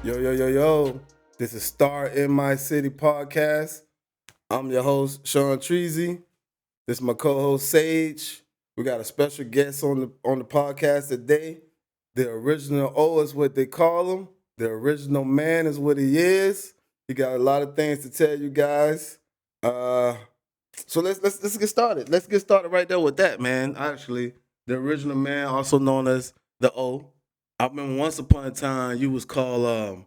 Yo, yo, yo, yo. This is Star in My City podcast. I'm your host, Sean Treasy. This is my co-host Sage. We got a special guest on the podcast today. The original O is what they call him. The original man is what he is. He got a lot of things to tell you guys. Uh so let's get started. Let's get started right there with that, man. Actually, the original man, also known as the O. I remember once upon a time you was called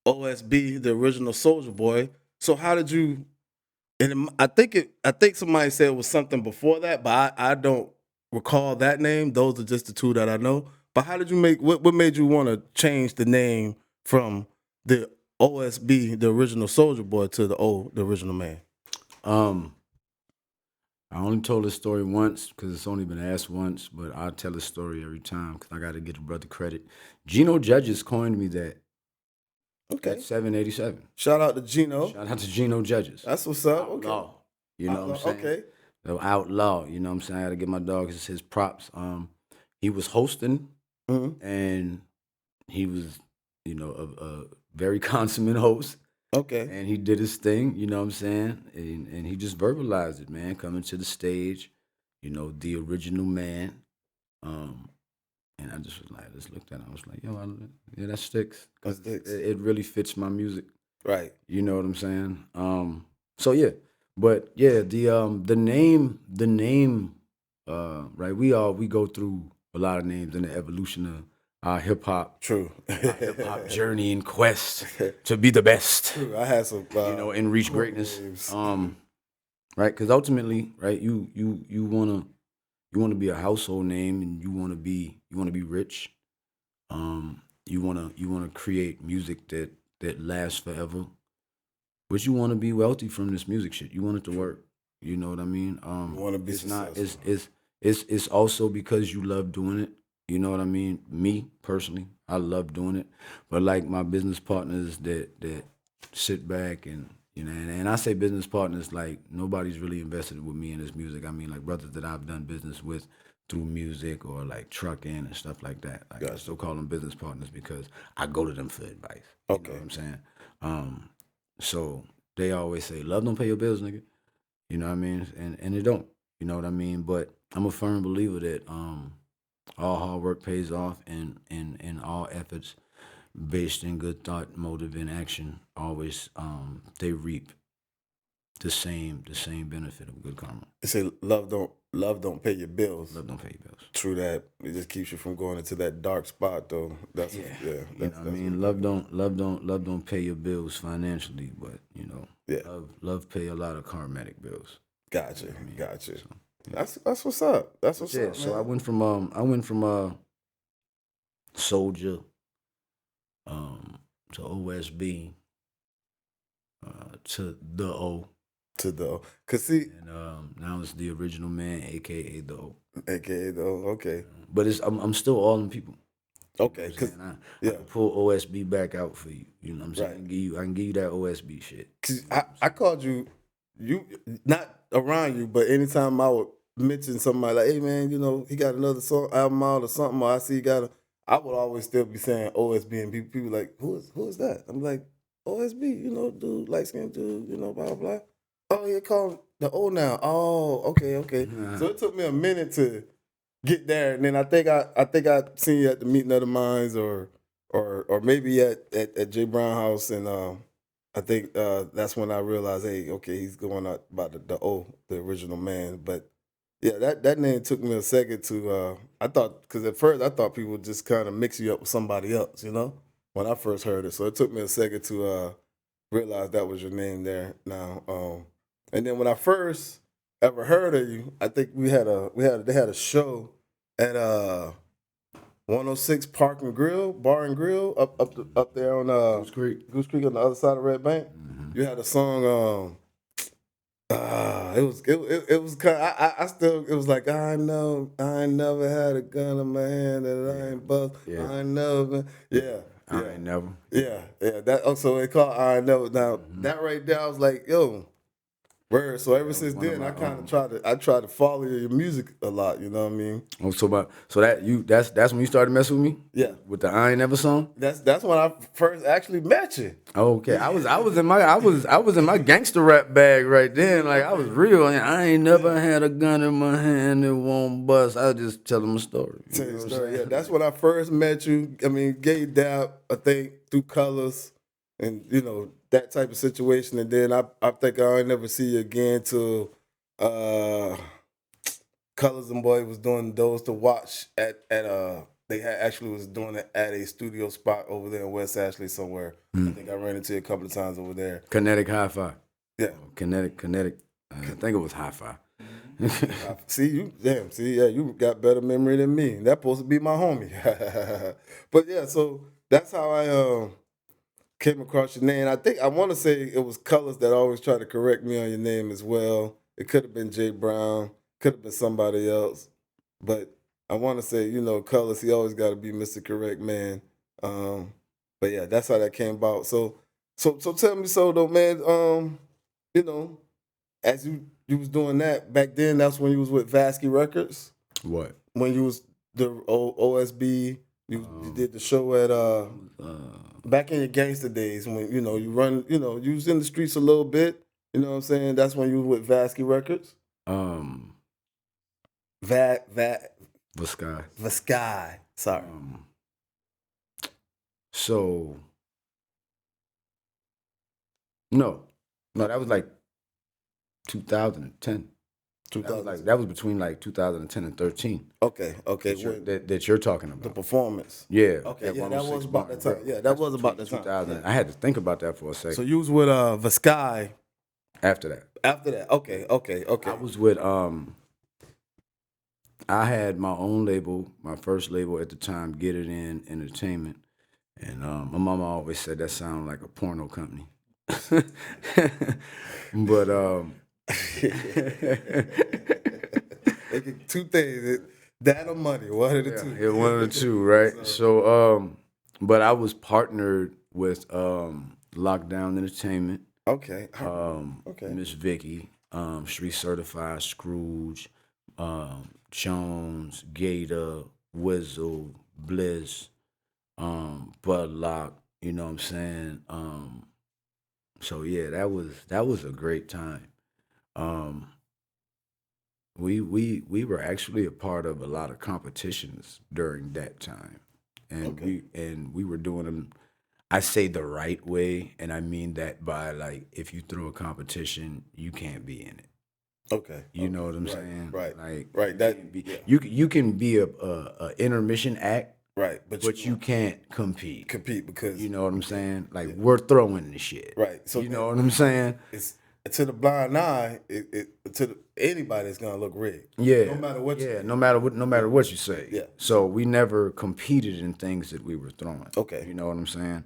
OSB, the original Soldier Boy. So how did you? And I think somebody said it was something before that, but I don't recall that name. Those are just the two that I know. But how did you make? What made you want to change the name from the OSB, the original Soldier Boy, to the original man? Um, I only told this story once because it's only been asked once, but I tell this story every time because I got to give the brother credit. Gino Judges coined me that Okay. at 787. Shout out to Gino. Shout out to Gino Judges. That's what's up. Okay. Outlaw. You know what I'm saying? Okay. The outlaw. You know what I'm saying? I got to give my dog his props. He was hosting Mm-hmm. and he was, a very consummate host. Okay. And he did his thing, you know what I'm saying? And he just verbalized it, man, coming to the stage, the original man. And I just was like, just looked at him. I was like, yeah, that sticks. That sticks. It really fits my music. Right. You know what I'm saying? So yeah. But yeah, the name, right, we go through a lot of names in the evolution of our hip hop True. hip hop journey and quest to be the best. True. I had some. And reach greatness. names. Right? Because ultimately, right, you wanna be a household name, and you wanna be rich. You wanna create music that lasts forever, but you wanna be wealthy from this music shit. You want it to work. You know what I mean? You wanna be it's not. successful. It's also because you love doing it. You know what I mean? Me personally, I love doing it, but like my business partners that sit back and I say business partners like nobody's really invested with me in this music. I mean like brothers that I've done business with through music or like trucking and stuff like that. Like I Gotcha. still call them business partners because I go to them for advice. You know Okay. what I'm saying? So they always say, "Love don't pay your bills, nigga." You know what I mean? And it don't. You know what I mean? But I'm a firm believer that all hard work pays off, and all efforts based in good thought, motive, and action always they reap the same benefit of good karma. They say love don't pay your bills. Love don't pay your bills. True that. It just keeps you from going into that dark spot though. That's Yeah, yeah. you know That's, what I mean. Love don't pay your bills financially, but yeah. love pay a lot of karmatic bills. Gotcha. You know what I mean? Gotcha. So, That's what's up. That's what's yeah. up, So man. I went from soldier to OSB to the O. To the cause see, And now it's the original man, aka the O. aka though, okay. But I'm still all them people. Okay, You know what I'm cause saying? I yeah, can pull OSB back out for you. You know what I'm saying? right. I can give you that OSB shit. Cause I called you not around you, but anytime I would mention somebody like, hey man, he got another song album out or something, or I see he got I would always still be saying OSB and people like, who is that? I'm like, OSB, dude, light skinned dude, blah blah blah. Oh, you call him the O now. Oh, okay, okay. So it took me a minute to get there, and then I think I seen you at the meeting of the minds, or maybe at Jay Brown house, and I think that's when I realized, hey, okay, he's going out about the O, the original man. But yeah, that name took me a second to. I thought because at first I thought people would just kind of mix you up with somebody else, when I first heard it. So it took me a second to realize that was your name there now. And then when I first ever heard of you, I think they had a show at 106 Park and Grill, Bar and Grill, up there on Goose Creek on the other side of Red Bank. Mm-hmm. You had a song. It was kind. I still it was like I know I ain't never had a gun in my hand that I ain't bust. Yeah. I ain't never been. Yeah. I Yeah. ain't never. Yeah. Yeah. That also it called I know. Now Mhm. that right there, I was like, yo, Word. So ever That was since one of then, my I kind of try to follow your music a lot. You know what I mean? Oh, so that's when you started messing with me? Yeah. With the I Ain't Never song? That's when I first actually met you. Okay. I was in my gangster rap bag right then. Like I was real. I ain't never had a gun in my hand that won't bust. I was just telling my story. You Tell know you what a I'm story. saying? Yeah, that's when I first met you. I mean, gay dap, I think, through Colors and, that type of situation. And then I think I ain't never see you again till uh, Colors and Boy was doing those to watch at they had actually was doing it at a studio spot over there in West Ashley somewhere. I think I ran into you a couple of times over there. Kinetic Hi-Fi. Yeah. Kinetic. I think it was Hi-Fi. See you, damn. See, yeah, you got better memory than me. That's supposed to be my homie. But yeah, so that's how I came across your name. I think I want to say it was Colors that always try to correct me on your name as well. It could have been Jay Brown, could have been somebody else, but I want to say Colors. He always got to be Mr. Correct Man. But yeah, that's how that came about. So tell me so though, man. You know as you was doing that back then, that's when you was with Vasky Records. What? When you was the OSB, you did the show at back in your gangster days when you run, you was in the streets a little bit. You know what I'm saying? That's when you was with Vasky Records. The Sky. Vasky. Sorry. So no, that was like 2010. That was between like 2010 and 13. Okay. That you're talking about. The performance. Yeah. Okay. Yeah, that was about that time. Yeah, that was about that time. 2000. I had to think about that for a second. So you was with Vasky. After that. Okay. I was with I had my own label, my first label at the time, Get It In Entertainment. And my mama always said that sounded like a porno company. But two things, that or money, one of the two. Yeah, one of the two, right? So but I was partnered with Lockdown Entertainment. Okay. Miss Vicky, Street Certified, Scrooge, Jones, Gator, Wizzle, Bliss, Bud Lock, you know what I'm saying? So yeah, that was a great time. We were actually a part of a lot of competitions during that time. And we were doing them, I say the right way, and I mean that by like if you throw a competition, you can't be in it. Okay. You know what I'm saying? Right. Like Right. you can be a intermission act, right, but you can't compete. Because You know what I'm saying? Like we're throwing the shit. Right. So you know what I'm saying? It's to the blind eye. Anybody that's gonna look rigged. Yeah. No matter what. No matter what you say. Yeah. So we never competed in things that we were throwing. Okay. You know what I'm saying?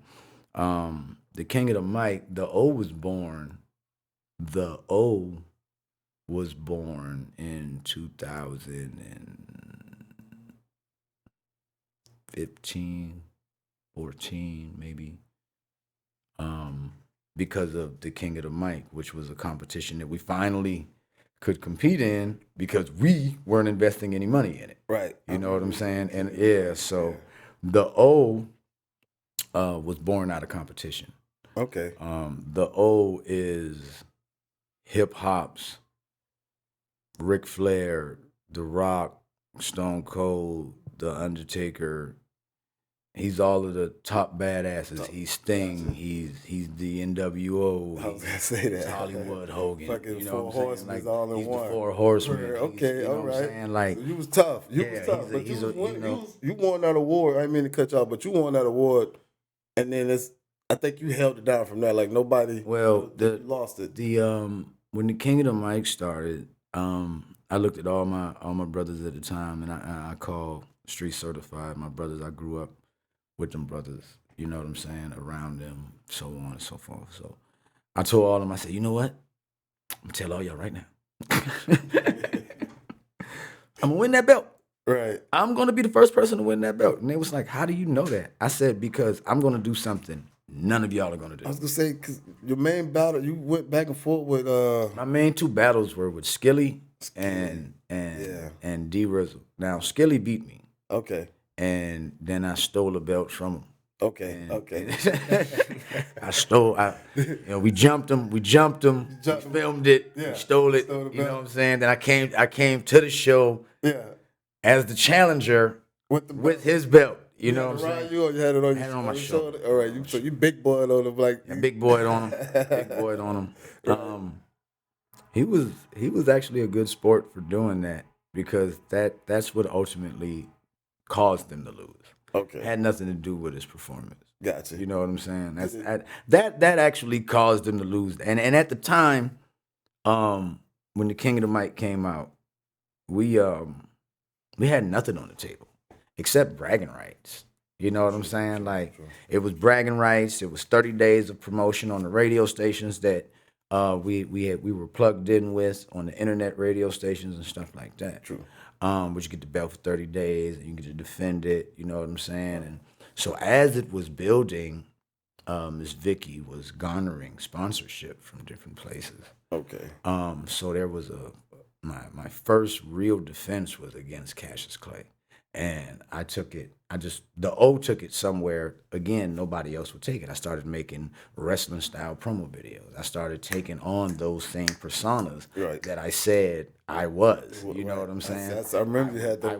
The King of the Mic, the O was born. The O was born in 2015, 14 maybe. Because of the King of the Mic, which was a competition that we finally could compete in because we weren't investing any money in it. Right. You know what I'm saying? And so the O was born out of competition. Okay. The O is hip hop's Ric Flair, The Rock, Stone Cold, The Undertaker. He's all of the top badasses. He's Sting. He's the NWO. I was gonna say that. He's Hollywood Hogan. Fucking you know Four what I'm saying? Horsemen Like, all in he's one. the Four Horsemen. Okay, you know all what I'm right. saying? Like, So you was tough. You won that award. I didn't mean to cut you off, but you won that award, and then I think you held it down from there. Like nobody. Well, lost it. When the King of the Mic started, I looked at all my brothers at the time, and I called Street Certified. My brothers, I grew up with them brothers, you know what I'm saying, around them, so on and so forth. So I told all of them, I said, you know what? I'm gonna tell all y'all right now. I'm gonna win that belt. Right. I'm gonna be the first person to win that belt. And they was like, how do you know that? I said, because I'm gonna do something none of y'all are gonna do. I was gonna say, cause your main battle, you went back and forth with My main two battles were with Skilly Yeah. and D Rizzle. Now Skilly beat me, Okay. and then I stole a belt from him. Okay. Okay. We jumped him, we filmed it, Yeah, we stole it, stole the you know belt. what I'm saying? Then I came to the show Yeah. as the challenger With the with his belt, you know had what it I'm around saying? you, or you had it on, had it on my your shoulder. All right. So you big boy on him, like A big boy on him. He was actually a good sport for doing that because that's what ultimately caused him to lose. Okay. Had nothing to do with his performance. Gotcha. You know what I'm saying? That actually caused him to lose. And at the time, when the King of the Mic came out, we had nothing on the table except bragging rights. You know what I'm saying? Like it was bragging rights. It was 30 days of promotion on the radio stations that we were plugged in with on the internet radio stations and stuff like that. True. But you get the belt for 30 days and you get to defend it. You know what I'm saying? And so as it was building, Miss Vicky was garnering sponsorship from different places. Okay. So there was my first real defense was against Cassius Clay. And I took it, the O took it somewhere, again, nobody else would take it. I started making wrestling style promo videos. I started taking on those same personas Right. that I said I was. You know what I'm saying? I remember you had that.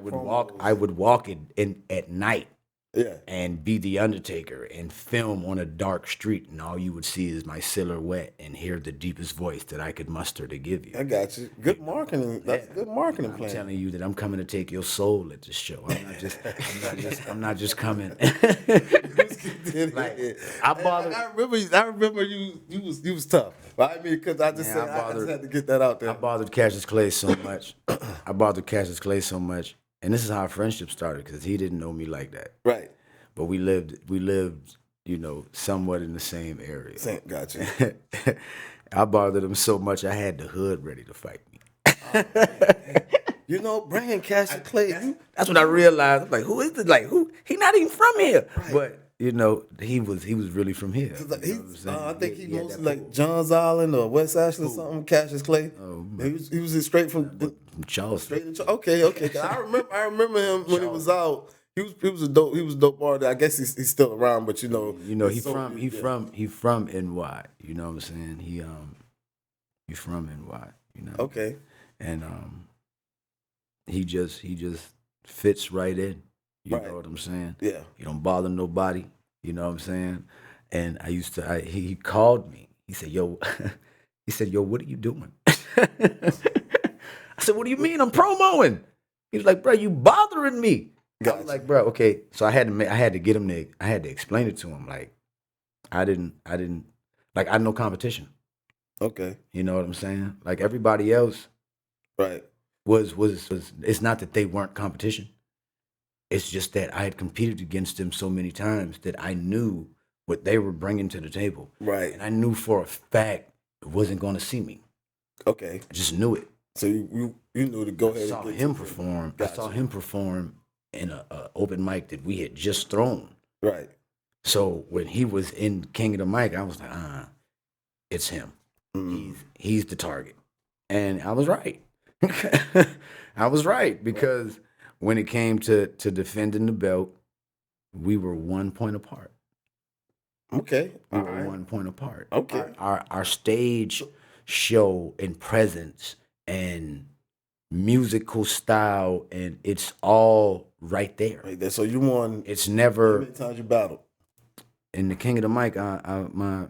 I would walk in at night Yeah. and be the Undertaker and film on a dark street, and all you would see is my silhouette and hear the deepest voice that I could muster to give you. I got you. Good marketing. That's good marketing I'm plan. telling you that I'm coming to take your soul at this show. I'm not just coming. Like, I remember you was tough. But I mean, because I just Man, said I just had to get that out there. I bothered Cassius Clay so much. And this is how our friendship started because he didn't know me like that. Right. But we lived, you know, somewhat in the same area. Same. Got you. I bothered him so much I had the hood ready to fight me. You know, bringing Cassius Clay. That's when I realized. I'm like, who is this? Like, who? He not even from here. Right. But you know, he was really from here. You know what I'm saying? I think he mostly like Johns Island or West Ashland or something. Cassius Clay. Oh, he was straight from Charleston. Okay. I remember him when he was out. He was a dope artist. I guess he's still around, but you know he from NY. You know what I'm saying? He from NY. You know. Okay. And he just fits right in. You know what I'm saying? Yeah. He don't bother nobody. You know what I'm saying? And he called me. He said, yo, what are you doing? I said, what do you mean? I'm promoing. He was like, bro, you bothering me. I was like, bro, okay. So I had to explain it to him. Like, I didn't, like, I had no competition. Okay. You know what I'm saying? Like everybody else. Right. Was it's not that they weren't competition. It's just that I had competed against them so many times that I knew what they were bringing to the table. Right. And I knew for a fact it wasn't going to see me. Okay. I just knew it. So you knew to go ahead. I saw him perform. Gotcha. I saw him perform in a open mic that we had just thrown. Right. So when he was in King of the Mic, I was like, it's him. Mm. He's the target. And I was right. I was right because when it came to defending the belt, we were 1 point apart. Okay. We were 1 point apart. Okay. Our stage show and presence and musical style, and it's all right there. Right there. So you won. It's never. How many times you battled? In the King of the Mic,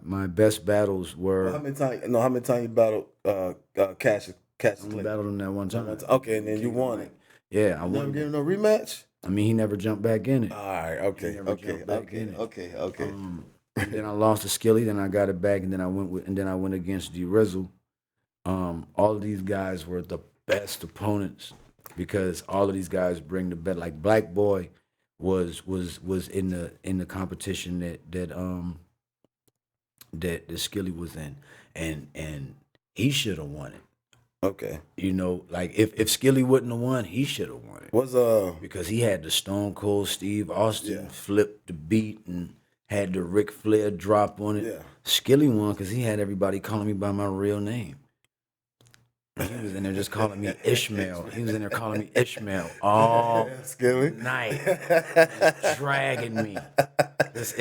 my best battles were. Well, how many times you battled Cassius? We battled him that one time. Okay, and then you won it. Yeah, I won. won. Never gave him no rematch. I mean, he never jumped back in it. All right. Okay. And then I lost to Skilly. Then I got it back, and then I went against D Rizzle. All of these guys were the best opponents because all of these guys bring the best. Like Black Boy was in the competition that Skilly was in, and he should have won it. Okay. You know, like if Skilly wouldn't have won, he should have won it. Was because he had the Stone Cold Steve Austin flip the beat and had the Ric Flair drop on it. Yeah. Skilly won because he had everybody calling me by my real name. He was in there just calling me Ishmael. He was in there calling me Ishmael all Skilly. night, just dragging me. This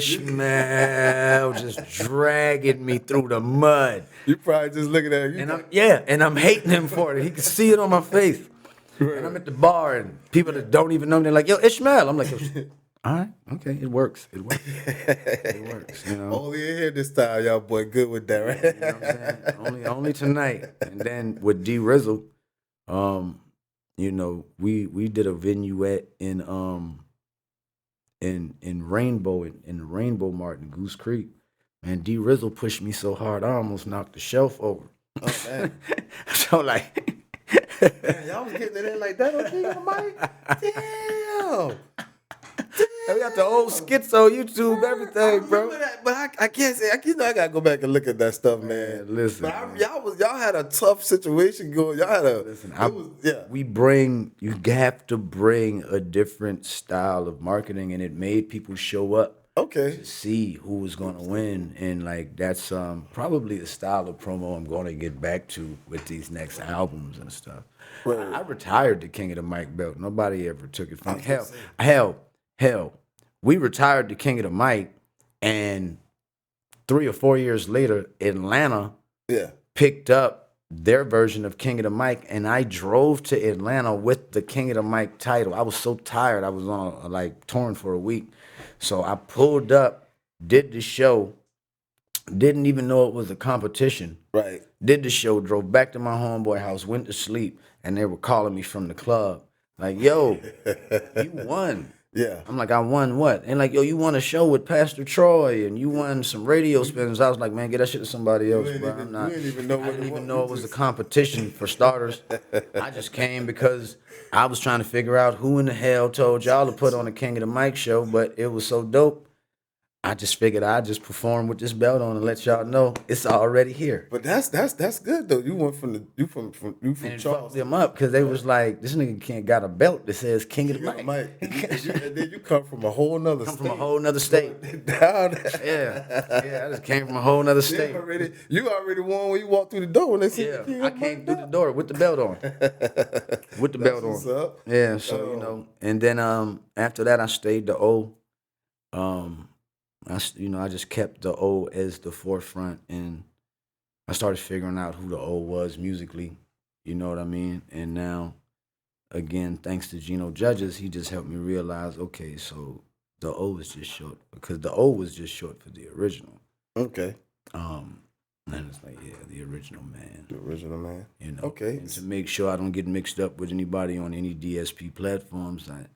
Ishmael just dragging me through the mud. You probably just looking at you. And I'm hating him for it. He can see it on my face. And I'm at the bar and people that don't even know me, they're like, yo, Ishmael. I'm like, yo, all right, okay, it works. It works. It works, you know. Only in here this time, y'all boy good with that, right? You know what I'm saying? Only tonight. And then with D Rizzle, you know, we did a vignette in Rainbow in the Rainbow Mart in Goose Creek. Man, D Rizzle pushed me so hard I almost knocked the shelf over. Oh, man. So like Man, y'all was getting it in like that on King of the Mic? Damn. we got the old skits on YouTube, everything, bro. Remember that, but I can't say. I gotta go back and look at that stuff, man. Listen, But y'all had a tough situation going. Y'all had a Listen, you have to bring a different style of marketing, and it made people show up Okay. to see who was going to win, and like that's probably the style of promo I'm going to get back to with these next albums and stuff. Right. I retired the King of the Mic belt. Nobody ever took it from me. was gonna Hell. We retired the King of the Mic, and 3 or 4 years later, Atlanta Yeah. picked up their version of King of the Mic, and I drove to Atlanta with the King of the Mic title. I was so tired. I was on torn for a week. So I pulled up, did the show, didn't even know it was a competition. Right. Did the show, drove back to my homeboy house, went to sleep, and they were calling me from the club. Like, yo, you won. Yeah. I'm like, I won what? And like, yo, you won a show with Pastor Troy, and you won some radio spins. I was like, man, get that shit to somebody else, bro. I'm not. You didn't even know I what didn't it even was. know it was a competition for starters. I just came because I was trying to figure out who in the hell told y'all to put on the King of the Mic show, but it was so dope. I just figured I'd just perform with this belt on and let y'all know it's already here. But that's good though. You went from And it fucked Charles. them up because they was like, this nigga can't got a belt that says King of the Mic. Mike. And then you come from a whole nother Come state. from a whole nother state. Down there. Yeah, I just came from a whole nother state. You already won when you walked through the door when they said Yeah, the King I of the came Mic through the door with the belt on. With the belt what's on. up. Yeah, so you know, and then after that I stayed the O. I just kept the O as the forefront, and I started figuring out who the O was musically. You know what I mean? And now, again, thanks to Gino Judges, he just helped me realize, okay, so the O is just short because the O was just short for the original. Okay. And it's like, yeah, the original man. The original man. You know. Okay. And to make sure I don't get mixed up with anybody on any DSP platforms, I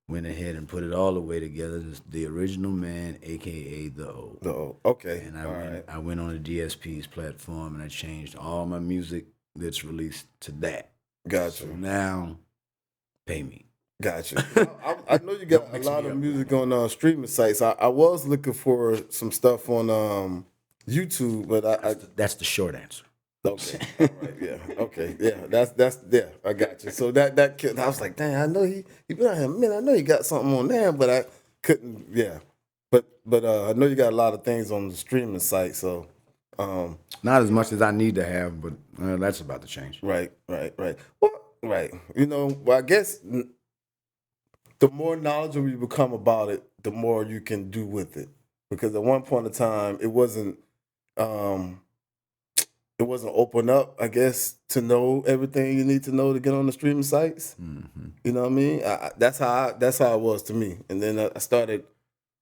went ahead and put it all the way together. It's the original man, aka the O. Okay. And All I went on the DSP's platform and I changed all my music that's released to that. Gotcha. So now, pay me. Gotcha. I know you got a mix lot me of up. music on streaming sites. I was looking for some stuff on YouTube, but That's the short answer. okay, all right, yeah, okay, yeah, that's yeah, I got you. So that kid, I was like, dang, I know he been out here a minute. I know he got something on there, but I couldn't, yeah. But I know you got a lot of things on the streaming site, so Not as much as I need to have, but that's about to change. right. Well, right, well, I guess the more knowledgeable you become about it, the more you can do with it. Because at one point in time, it wasn't open up, I guess, to know everything you need to know to get on the streaming sites. Mm-hmm. You know what I mean? That's how it was to me. And then I started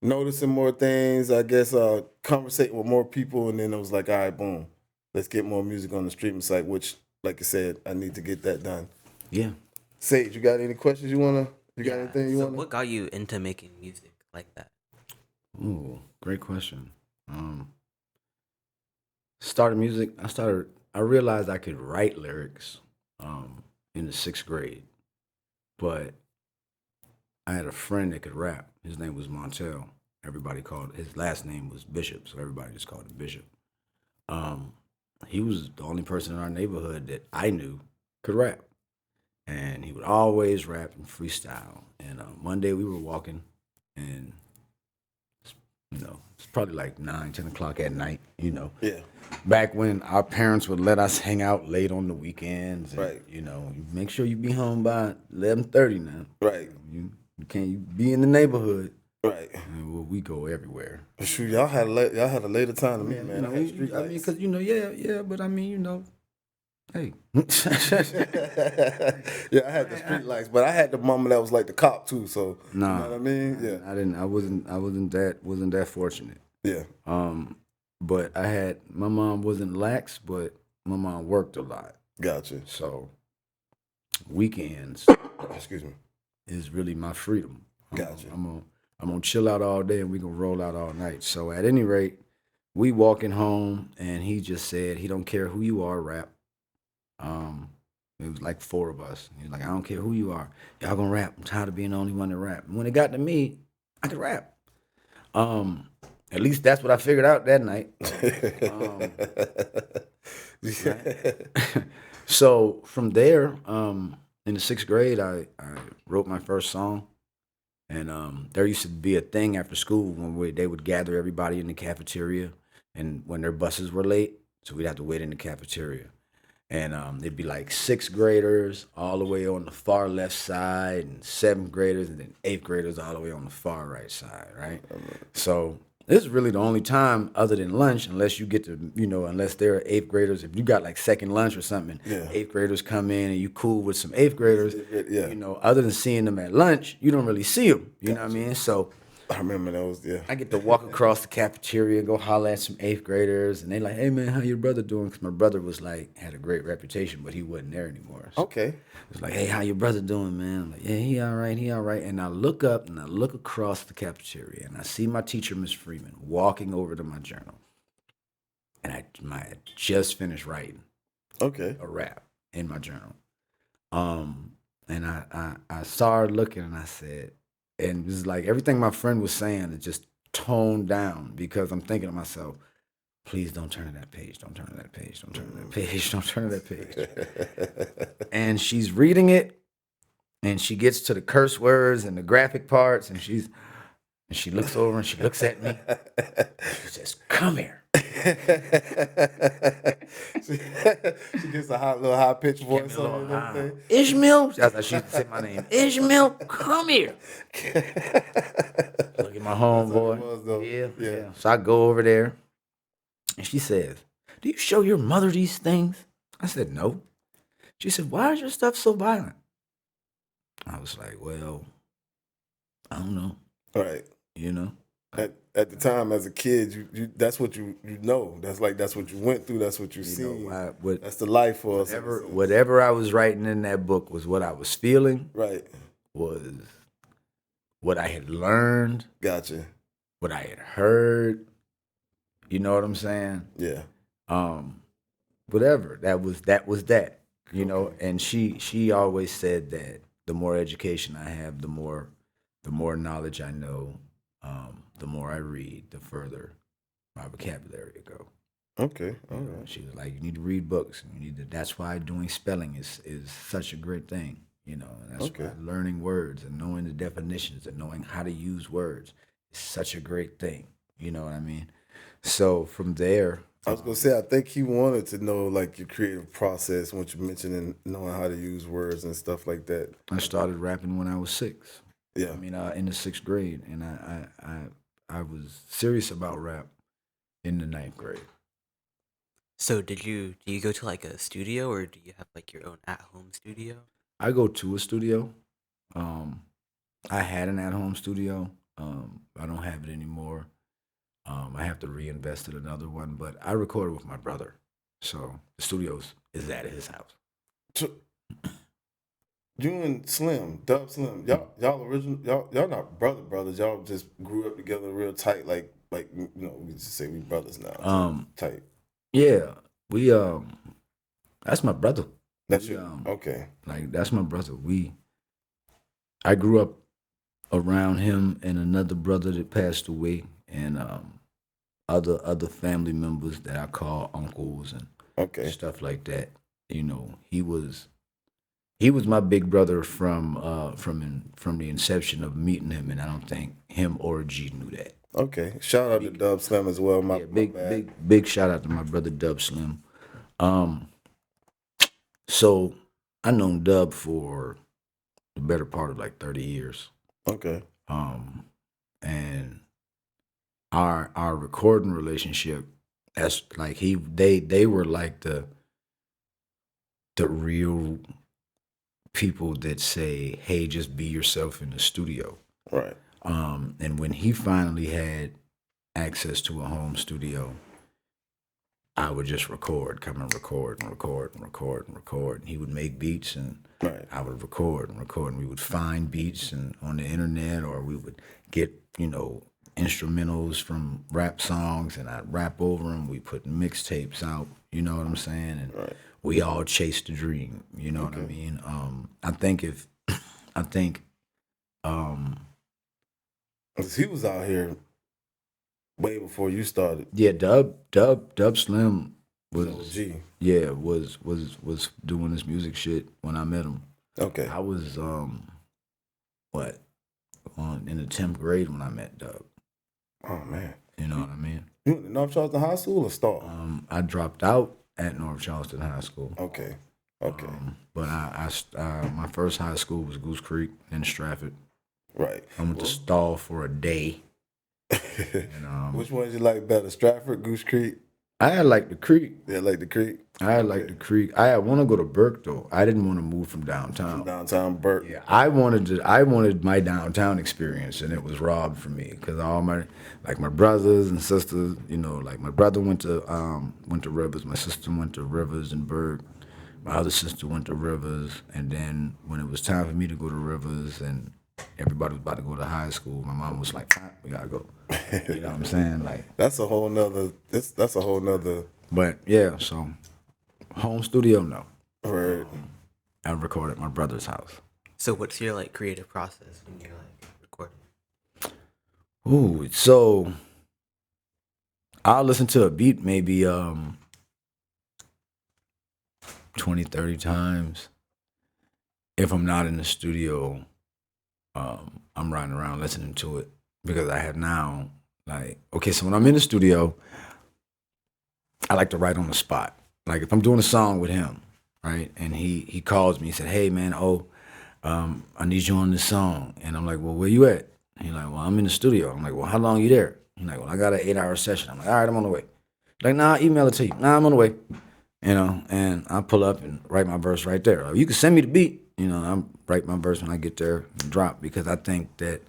noticing more things. I guess conversating with more people, and then it was like, all right, boom, let's get more music on the streaming site. Which, like I said, I need to get that done. Yeah. Sage, you got any questions you wanna? You got anything you So wanna? what got you into making music like that? Ooh, great question. Started music. I realized I could write lyrics in the 6th grade, but I had a friend that could rap. His name was Montel. His last name was Bishop, so everybody just called him Bishop. He was the only person in our neighborhood that I knew could rap, and he would always rap and freestyle. And one day we were walking, and You know, it's probably like 9, 10 o'clock at night. You know, Yeah. back when our parents would let us hang out late on the weekends. And, Right. You know, you make sure you be home by 11:30 now. Right. You can't you be in the neighborhood. Right. And we go everywhere. Shoot, y'all had a later time than me, man. I had street I mean, lights. because yeah, but I mean, hey. Yeah, I had the street lights, but I had the mama that was like the cop too. So you know what I mean? Yeah, I didn't. I wasn't that fortunate. yeah, But my mom wasn't lax, but my mom worked a lot. gotcha. So weekends Excuse me. is really my freedom. Gotcha. I'm gonna chill out all day and we gonna roll out all night. So at any rate, we walking home and he just said he don't care who you are, rap. It was like 4 of us. He was like, I don't care who you are, y'all gonna rap. I'm tired of being the only one to rap. And when it got to me, I could rap. At least that's what I figured out that night. So from there, in the 6th grade, I wrote my first song. And there used to be a thing after school when they would gather everybody in the cafeteria, and when their buses were late, so we'd have to wait in the cafeteria. And it'd be like 6th graders all the way on the far left side, and 7th graders, and then 8th graders all the way on the far right side, right? So this is really the only time other than lunch, unless you get to, unless they're 8th graders, if you got like second lunch or something, Yeah. 8th graders come in and you cool with some 8th graders, Yeah. other than seeing them at lunch, you don't really see them, you know what I mean? So I remember those. Yeah. I get to walk across the cafeteria, go holler at some 8th graders, and they like, hey man, how your brother doing? Because my brother was like, had a great reputation, but he wasn't there anymore. So Okay. it's like, hey, how your brother doing, man? I'm like, yeah, he all right. And I look up and I look across the cafeteria and I see my teacher, Miss Freeman, walking over to my journal. And I just finished writing Okay. a rap in my journal. And I saw her looking and I said, and it was like everything my friend was saying, it just toned down because I'm thinking to myself, please don't turn to that page. Don't turn to that page. Don't turn to that page. Don't turn to that page. And she's reading it and she gets to the curse words and the graphic parts and she looks over and she looks at me. She says, come here. She gets a little high pitched voice on it and everything. Ishmael. That's how she used to say my name. Ishmael, come here. Look at my homeboy. was, though. Yeah. So I go over there and she says, do you show your mother these things? I said, no. She said, why is your stuff so violent? I was like, well, I don't know. Right. At the time, as a kid, you that's what you know. That's what you went through. That's what you see. That's the life for us. Whatever I was writing in that book was what I was feeling. Right. Was what I had learned. Gotcha. What I had heard. You know what I'm saying? Yeah. Whatever. That was that. And she always said that the more education I have, the more knowledge I know. The more I read, the further my vocabulary will go. Okay. All right. She was like, you need to read books. That's why doing spelling is such a great thing. And that's why learning words and knowing the definitions and knowing how to use words is such a great thing. You know what I mean? So from there, I was gonna say, I think he wanted to know like your creative process, what you mentioned, knowing how to use words and stuff like that. I started rapping when I was 6. Yeah. In the 6th grade, and I was serious about rap in the 9th grade. So do you go to like a studio or do you have like your own at-home studio? I go to a studio. I had an at-home studio. I don't have it anymore. I have to reinvest in another one, but I recorded with my brother. So the studio is at his house. You and Slim, Dub Slim, y'all original, y'all not brothers. Y'all just grew up together real tight, like we just say we brothers now. Tight. Yeah, we that's my brother. That's okay. Like that's my brother. I grew up around him and another brother that passed away, and other family members that I call uncles and stuff like that. He was my big brother from the inception of meeting him, and I don't think him or G knew that. Okay. Shout out to Dub Slim as well. My Yeah, big bad. big shout out to my brother Dub Slim. Um, so I known Dub for the better part of like 30 years. Okay. Um, and our recording relationship, that's like they were like the real people that say, hey, just be yourself in the studio. Right. And when he finally had access to a home studio, I would just record, come and record and record and record and record. And he would make beats and Right. I would record and record. And we would find beats and on the internet, or we would get, instrumentals from rap songs and I'd rap over them. We put mixtapes out, you know what I'm saying? And Right. we all chased the dream, you know what I mean? I think I think, um, 'Cause he was out here way before you started. yeah, Dub Slim was, OG. yeah, was doing this music shit when I met him. Okay. I was what in the 10th grade when I met Dub. Oh man. You know what I mean? You went to North Charleston High School or Star? I dropped out at North Charleston High School. Okay. Okay. But my first high school was Goose Creek in Stratford. Right. I went to Stall for a day. And, Which one did you like better, Stratford, Goose Creek? I had like the Creek. Yeah, like the Creek. I had like the Creek. I want to go to Burke though. I didn't want to move from downtown. Downtown Burke. Yeah, I wanted my downtown experience, and it was robbed from me because all my brothers and sisters, like my brother went to Rivers, my sister went to Rivers and Burke, my other sister went to Rivers, and then when it was time for me to go to Rivers and everybody was about to go to high school, my mom was like, "We gotta go." You know what I'm saying? Like That's a whole nother. That's a whole nother. but yeah, so home studio, no. Word. I recorded at my brother's house. So what's your like creative process when you're like recording? Ooh, so I'll listen to a beat maybe 20, 30 times. If I'm not in the studio, I'm riding around listening to it because I have now so when I'm in the studio, I like to write on the spot. Like if I'm doing a song with him, right, and he calls me, he said, "Hey man, I need you on this song," and I'm like, "Well, where you at?" He's like, "Well, I'm in the studio." I'm like, "Well, how long you there?" He's like, "Well, I got an 8-hour session." I'm like, "All right, I'm on the way." Like, "Nah, email it to you." "Nah, I'm on the way." And I pull up and write my verse right there. Or you can send me the beat. I write my verse when I get there and drop because I think that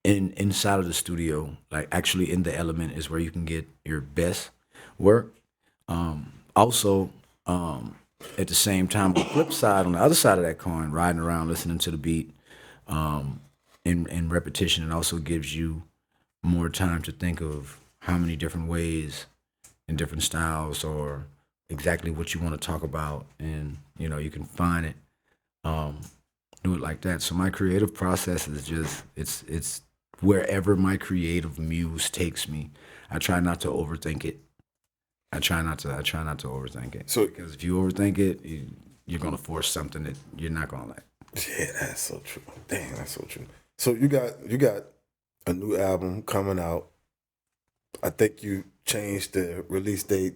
inside of the studio, like actually in the element is where you can get your best work. Also, at the same time, the flip side, on the other side of that coin, riding around listening to the beat in repetition, it also gives you more time to think of how many different ways and different styles or exactly what you want to talk about, and you can find it, do it like that. So my creative process is just it's wherever my creative muse takes me. I try not to overthink it. I try not to overthink it. So- because if you overthink it, you're gonna force something that you're not gonna like. Yeah, that's so true. Damn, that's so true. So you got a new album coming out. I think you changed the release date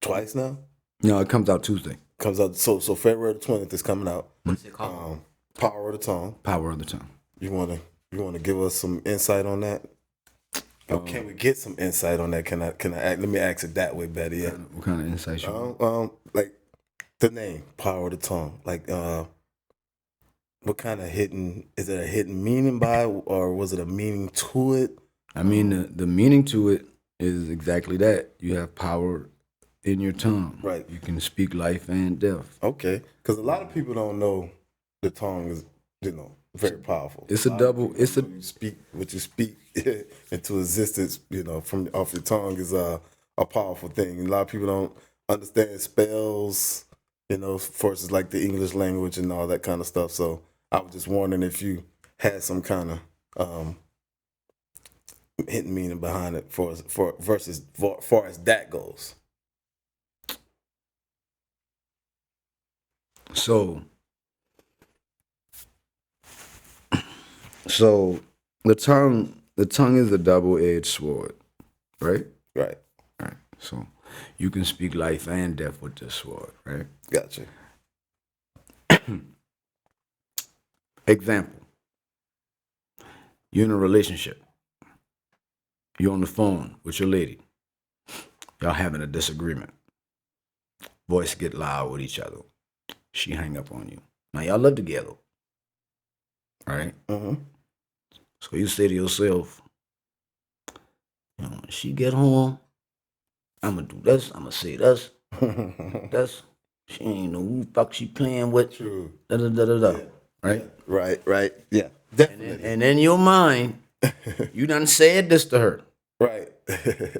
twice now. It comes out Tuesday. Comes out so February the 20th is coming out. What's it called? Power of the Tongue. Power of the Tongue. You wanna give us some insight on that? Or can we get some insight on that? Can I let me ask it that way better? Yeah. What kind of insight you want? Like the name, Power of the Tongue. Like what kind of is it a hidden meaning by, or was it a meaning to it? I mean, the meaning to it is exactly that. You have power in your tongue. Right. You can speak life and death. Okay, because a lot of people don't know the tongue is, very powerful. It's a lot of double. people, It's a what you speak into existence. From off your tongue is a powerful thing. A lot of people don't understand spells. Versus like the English language and all that kind of stuff. So I was just wondering if you had some kind of hidden meaning behind it for far as that goes. So the tongue the tongue is a double-edged sword, right? Right. Right. So you can speak life and death with this sword, right? Gotcha. Example: you're in a relationship. You're on the phone with your lady. Y'all having a disagreement. Voice get loud with each other. She hang up on you. Now y'all live together, right? Mm-hmm. So you say to yourself, you know, when she get home, I'm gonna do this. I'm gonna say this. This. She ain't know who the fuck she playing with. True. Da da da da da. Yeah. Right. Right. Right. Yeah. And Definitely. in your mind, you done said this to her, Right.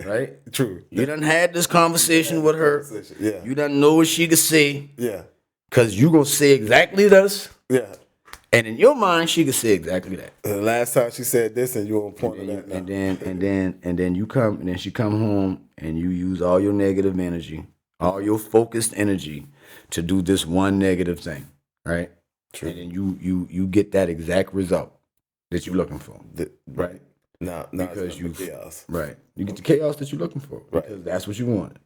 right? True. You done had this conversation with her. Yeah. You done know what she could say, Yeah. cause you gonna say exactly this, Yeah. and in your mind she could say exactly that. The last time she said this, and you on point of that now. And then you come, and then she come home, and you use all your negative energy, all your focused energy, to do this one negative thing, right? True. And then you get that exact result that you're looking for, Right. Now because it's you chaos. right. You get the chaos that you're looking for, Right. because that's what you wanted,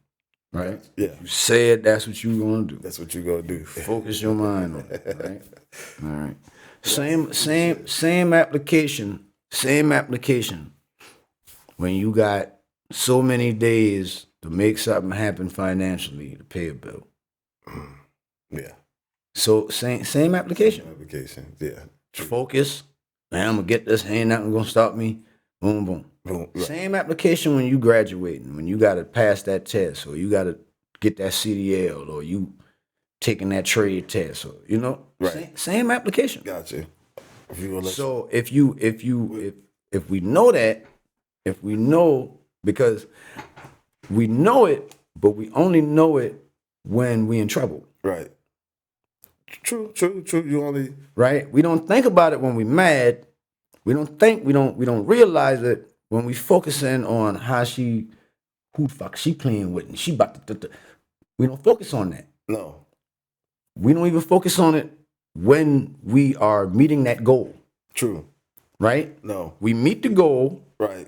right? Yeah. You said that's what you want to do. That's what you gonna do. Focus your mind on it, right? All right. Same application. Same application. When you got so many days to make something happen financially to pay a bill. Yeah. So same application. Application. Yeah. Focus. Man, I'm gonna get this. Ain't nothing gonna stop me. Boom, boom. Boom. Right. Same application when you graduating, when you gotta pass that test, or you gotta get that CDL, or you taking that trade test, or you know, Right. same application. Gotcha. If you gonna let So if we know that, if we know, because we know it, but we only know it when we in trouble, right. True. You only right? We don't think about it when we mad. We don't realize it when we focusing on who the fuck she playing with, and she about to. We don't focus on that. no. We don't even focus on it when we are meeting that goal, True. right? No. We meet the goal, Right.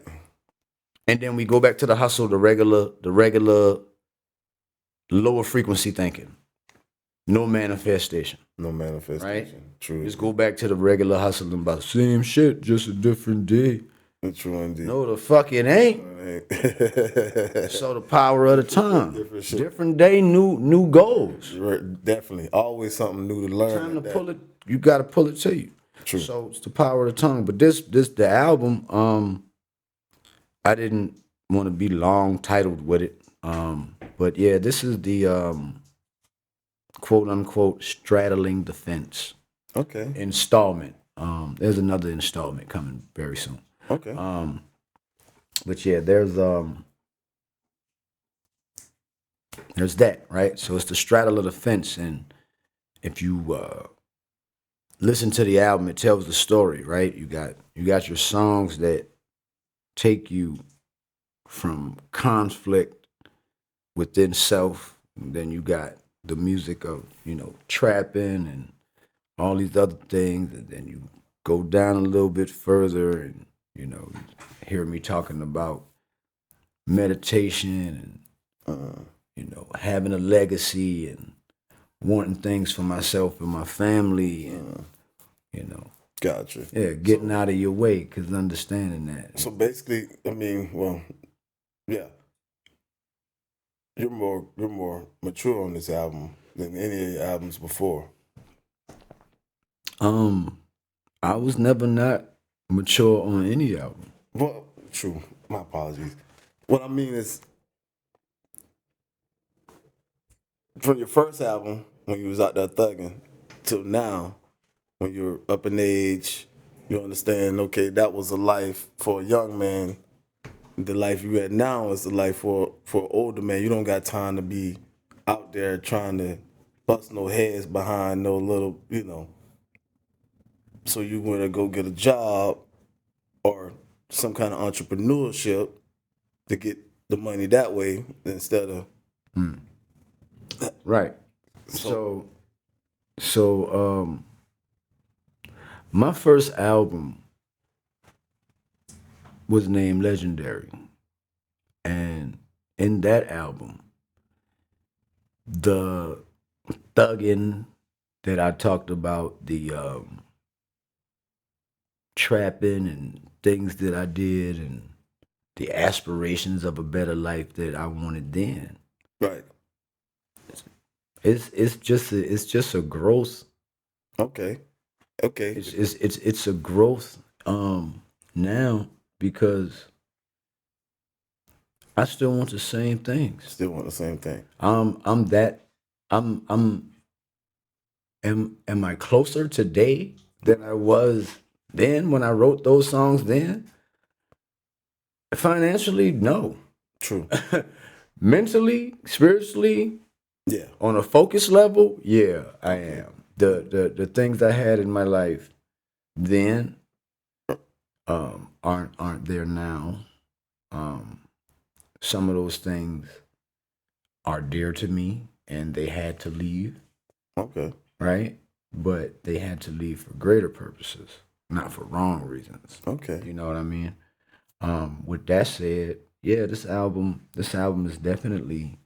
and then we go back to the hustle, the regular lower frequency thinking. No manifestation. No manifestation. True. Just go back to the regular hustling about same shit, just a different day. True indeed. No, the fuck it ain't. Right. So the power of the tongue. Different shit. Different day, new goals. Definitely. Always something new to learn. Time to at that. pull it. You got to pull it to you. True. So it's the power of the tongue. But the album, I didn't want to be long titled with it. But yeah, this is the quote unquote straddling the fence Okay. installment. There's another installment coming very soon. Okay. But yeah, there's that, right? So it's the straddle of the fence, and if you listen to the album, it tells the story, right? You got your songs that take you from conflict within self, and then you got the music of, trapping and all these other things, and then you go down a little bit further, and you hear me talking about meditation and having a legacy and wanting things for myself and my family, and Gotcha. yeah, getting out of your way, because understanding that. So basically, I mean, well, yeah, you're more mature on this album than any of your albums before. I was never not mature on any album. Well, true. My apologies. What I mean is, from your first album when you was out there thugging till now, when you're up in age, you understand. Okay, that was a life for a young man. The life you had now is the life for an older man. You don't got time to be out there trying to bust no heads behind no little, So you want to go get a job or some kind of entrepreneurship to get the money that way instead of Right. So my first album was named Legendary. And in that album, the thugging that I talked about, the trapping and things that I did, and the aspirations of a better life that I wanted then. Right. It's just a growth. Okay. Okay. It's a growth now, because I still want the same things. Still want the same thing. I'm that I'm am I closer today than I was then when I wrote those songs then? Financially, no. True. Mentally, spiritually, Yeah. on a focus level, yeah, I am. The things I had in my life then aren't there now. Some of those things are dear to me, and they had to leave, Okay. right? But they had to leave for greater purposes, not for wrong reasons. Okay. You know what I mean? With that said, yeah, this album is definitely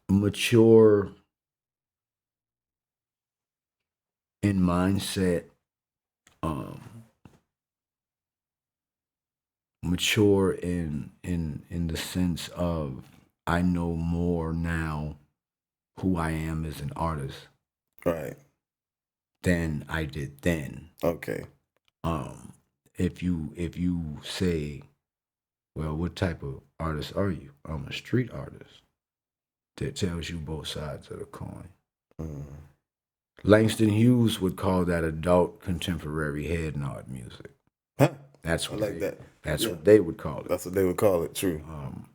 mature in mindset, mature in the sense of I know more now who I am as an artist Right. than I did then. Okay. If you say, well, what type of artist are you? I'm a street artist. That tells you both sides of the coin. Mm. Langston Hughes would call that adult contemporary head nod music. Huh. That's I what like that. That's Yeah. what they would call it. That's what they would call it. True.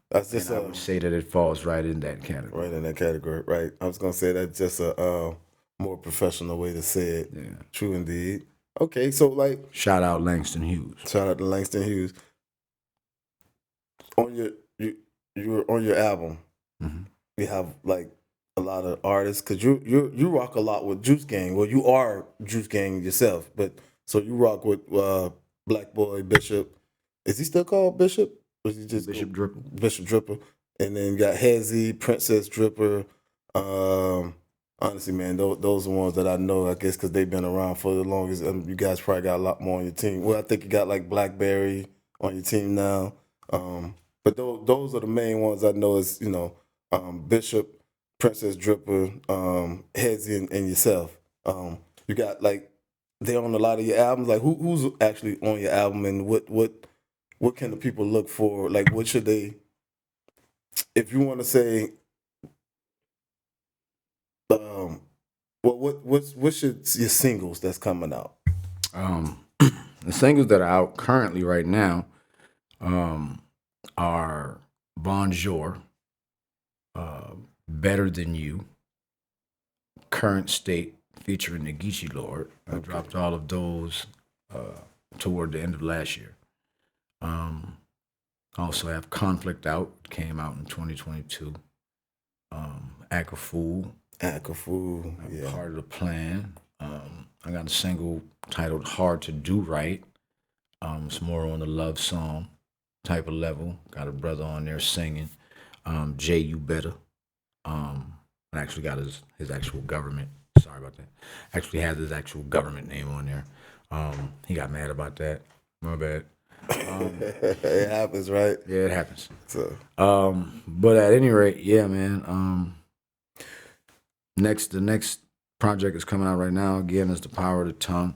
That's just And I would say that it falls right in that category. right in that category. Right. I was gonna say that's just a more professional way to say it. Yeah. True indeed. Okay. So like, Shout out Langston Hughes. shout out to Langston Hughes. On you're on your album. Mhm. You have like a lot of artists because you rock a lot with Juice Gang. Well, you are Juice Gang yourself, but so you rock with Black Boy Bishop. Is he still called Bishop? Or is he just Bishop Dripper. Bishop Dripper? And then you got Hezzy, Princess Dripper. Honestly, man, those are ones that I know. I guess because they've been around for the longest. You guys probably got a lot more on your team. Well, I think you got like Blackberry on your team now. But those are the main ones I know. Is Bishop, Princess Dripper, Hezzy, and yourself. You got like they're on a lot of your albums. Like who's actually on your album, and what can the people look for? Like what should they? If you want to say, what should your singles that's coming out? The singles that are out currently right now are Bonjour, Better Than You, Current State featuring the Geechee Lord. I dropped all of those toward the end of last year. Also have Conflict Out, came out in 2022. Act a Fool, Akafu, yeah. Part of the Plan. I got a single titled Hard to Do Right. It's more on the love song type of level. Got a brother on there singing. Jay You Better. I actually got his actual government. Sorry about that. Actually has his actual government name on there. He got mad about that. My bad. It happens, right? Yeah, it happens. So But at any rate, yeah, man. The next project is coming out right now. Again, is The Power of the Tongue.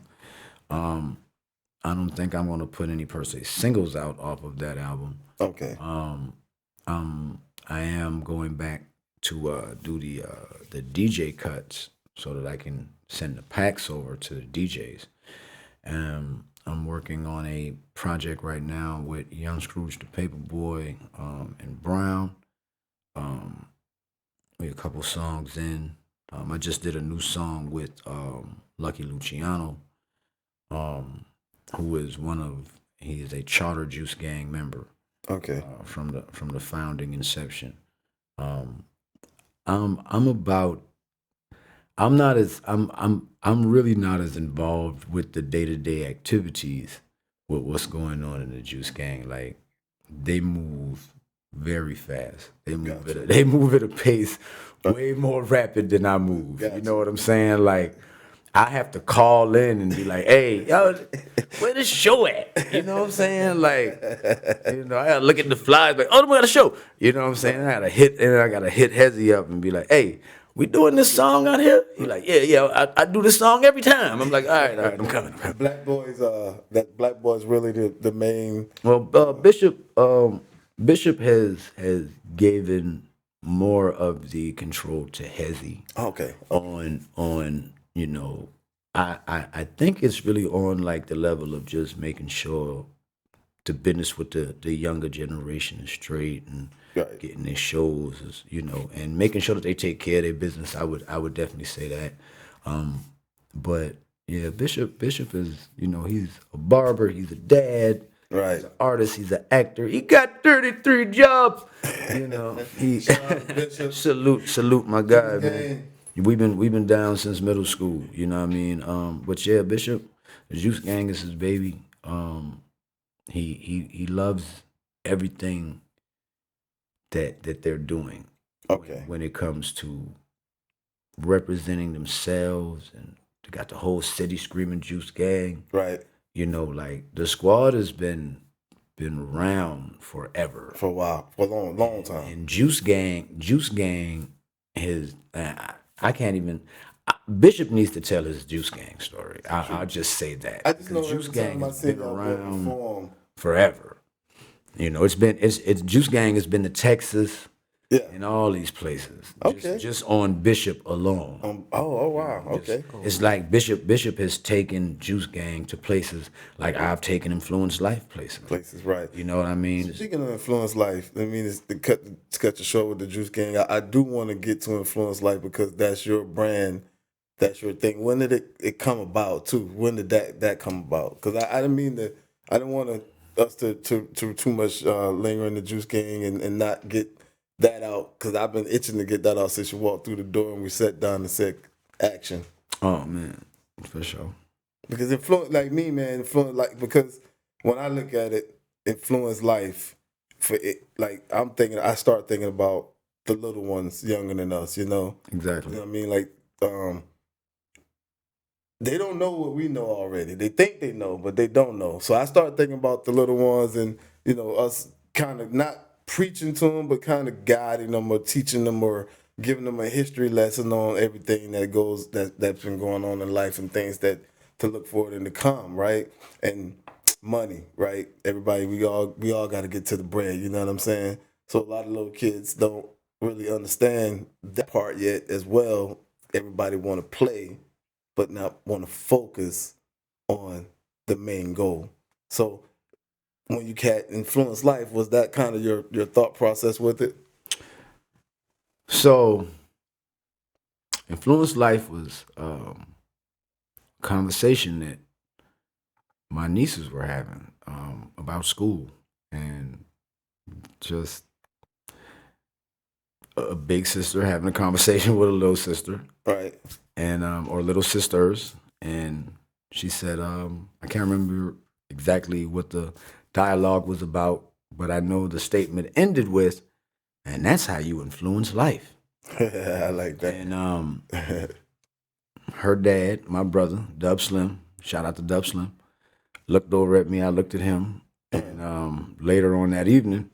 I don't think I'm gonna put any per se singles out off of that album. okay. I am going back to do the DJ cuts so that I can send the packs over to the DJs. I'm working on a project right now with Young Scrooge the Paperboy and Brown. We a couple songs in. I just did a new song with Lucky Luciano, who is he is a Charter Juice Gang member. Okay. From the founding inception. I'm about I'm really not as involved with the day-to-day activities with what's going on in the Juice Gang. Like they move very fast. Gotcha. They move at a pace way more rapid than I move. You Gotcha. know what I'm saying? Like I have to call in and be like, "Hey, yo, where the show at?" You know what I'm saying? Like, I gotta look at the flies, like, "Oh, we got a show." You know what I'm saying? I gotta hit Hezzy up and be like, "Hey, we doing this song out here?" He like, "Yeah, I do this song every time." I'm like, all right, I'm coming. Black Boys, that Black Boys really the main. Well, Bishop has given more of the control to Hezzy Okay. on I think it's really on like the level of just making sure the business with the younger generation is straight and Right. getting their shows and making sure that they take care of their business. I would definitely say that. But yeah, Bishop is he's a barber, he's a dad, Right. artist, he's an actor. He got 33 jobs. He Shout out to Bishop. salute my guy, Juice man. Gang. We've been down since middle school, you know what I mean? But yeah, Bishop, the Juice Gang is his baby. He loves everything that they're doing Okay. when it comes to representing themselves, and they got the whole city screaming Juice Gang. Right. Like the squad has been around forever. For a while, for a long time. And Juice Gang is I can't even. Bishop needs to tell his Juice Gang story. I'll just say that. I just know Because Juice every time Gang I has see been y'all around perform. forever. It's Juice Gang has been to Texas Yeah. and all these places. Okay. Just on Bishop alone. Oh wow. Okay. It's like Bishop has taken Juice Gang to places like I've taken Influence Life places. Places right. You know what I mean? Speaking of Influence Life, I mean, it's to cut the show with the Juice Gang. I do want to get to Influence Life because that's your brand, that's your thing. When did it come about too? When did that come about? Because I didn't mean to. I didn't want us to too much linger in the Juice Gang and not get that out because I've been itching to get that out since you walked through the door and we sat down and said action. Oh man, for sure. Because influence, like me, man, influence, like because when I look at it, Influence Life, for it, like I start thinking about the little ones younger than us. You know Exactly. what I mean? Like, they don't know what we know already. They think they know, but they don't know. So I start thinking about the little ones, and us kind of not preaching to them, but kind of guiding them or teaching them or giving them a history lesson on everything that's been going on in life and things that to look forward and to come, right? And money, right? Everybody, we all got to get to the bread. You know what I'm saying? So a lot of little kids don't really understand that part yet as well. Everybody want to play, but not want to focus on the main goal. So when you cat Influence Life, was that kind of your thought process with it? So, Influence Life was a conversation that my nieces were having about school and just a big sister having a conversation with a little sister Right. and or little sisters, and she said, I can't remember exactly what the dialogue was about, but I know the statement ended with, "And that's how you influence life." I like that. And her dad, my brother, Dub Slim, shout out to Dub Slim, looked over at me. I looked at him, and later on that evening,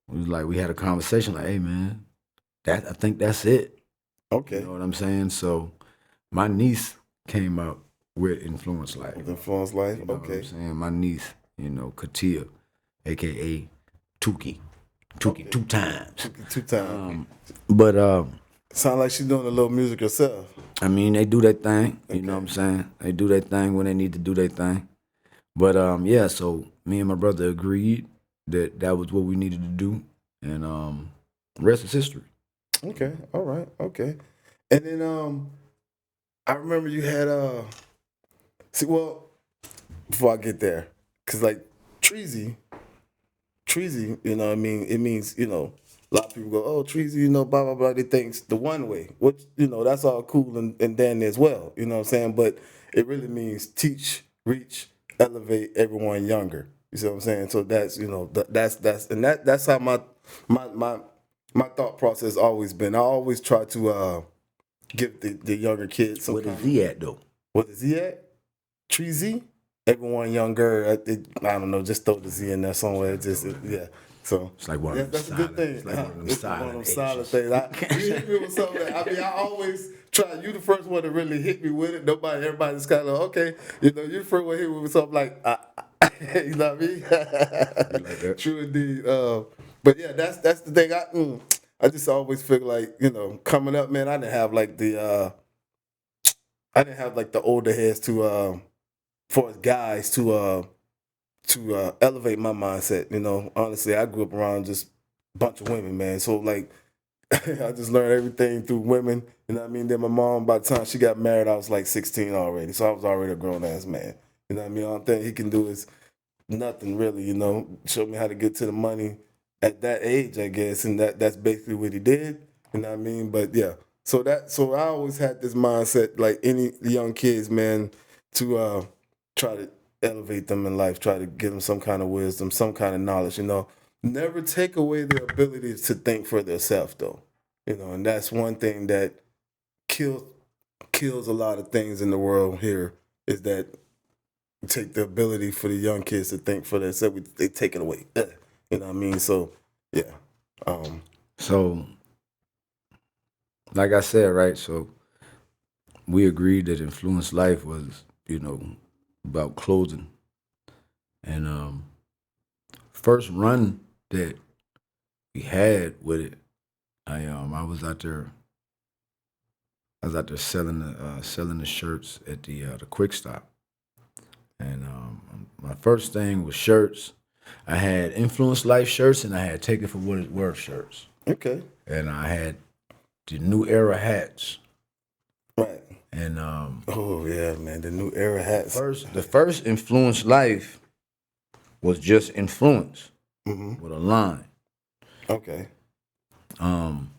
we had a conversation like, "Hey man, I think that's it." Okay. You know what I'm saying? So my niece came up with Influence Life. Influence Life. You know what Okay. I'm saying? My niece, Katia, aka Tuki. Tuki 2 times. Two times. But Sound like she's doing a little music herself. I mean, they do that thing. You know what I'm saying? They do that thing when they need to do their thing. But yeah, so me and my brother agreed that was what we needed to do, and the rest is history. Okay. All right. Okay. And then I remember you had see, well, before I get there, cause like Treasy, you know what I mean? It means, a lot of people go, oh, Treasy, you know, blah blah blah. They think it's the one way, which you know that's all cool and dandy as well. You know what I'm saying? But it really means teach, reach, elevate everyone younger. You see what I'm saying? So that's you know that's how my my my thought process always been. I always try to give the younger kids some. Where is he at though? What is he at? Treasy? Everyone younger. I don't know. Just throw the Z in there somewhere. Yeah. So It's like one yeah, of them that's a good thing. It's like one of them It's one of them silent silent H's. things. You hit me with something. I mean, I always try. You the first one to really hit me with it. Everybody's kind of okay. You know, you the first one to hit me with something like, you know what I mean? like that? True indeed. But yeah, that's the thing. I just always feel like you know, coming up, man. I didn't have like the older heads to for guys to elevate my mindset. You know, honestly, I grew up around just a bunch of women, man. So like, I just learned everything through women. You know what I mean? Then my mom, by the time she got married, I was like 16 already. So I was already a grown ass man. You know what I mean? All thing he can do is nothing really. You know, show me how to get to the money at that age, I guess, and that's basically what he did. You know what I mean? But yeah. So I always had this mindset, like any young kids, man, to try to elevate them in life, try to give them some kind of wisdom, some kind of knowledge, you know. Never take away their ability to think for themselves though. You know, and that's one thing that kills kills a lot of things in the world here is that you take the ability for the young kids to think for themselves, they take it away. You know what I mean? So yeah. Um So, like I said, right? So we agreed that Influence Life was, you know, about clothing. And first run that we had with it, I was out there selling the shirts at the Quick Stop. And my first thing was shirts. I had Influence Life shirts and I had Take It for What It's Worth shirts. okay. And I had the New Era hats. Right. And Oh yeah, man, the new era hats. the first Influence Life was just Influence Hmm. with a line. Okay. Um,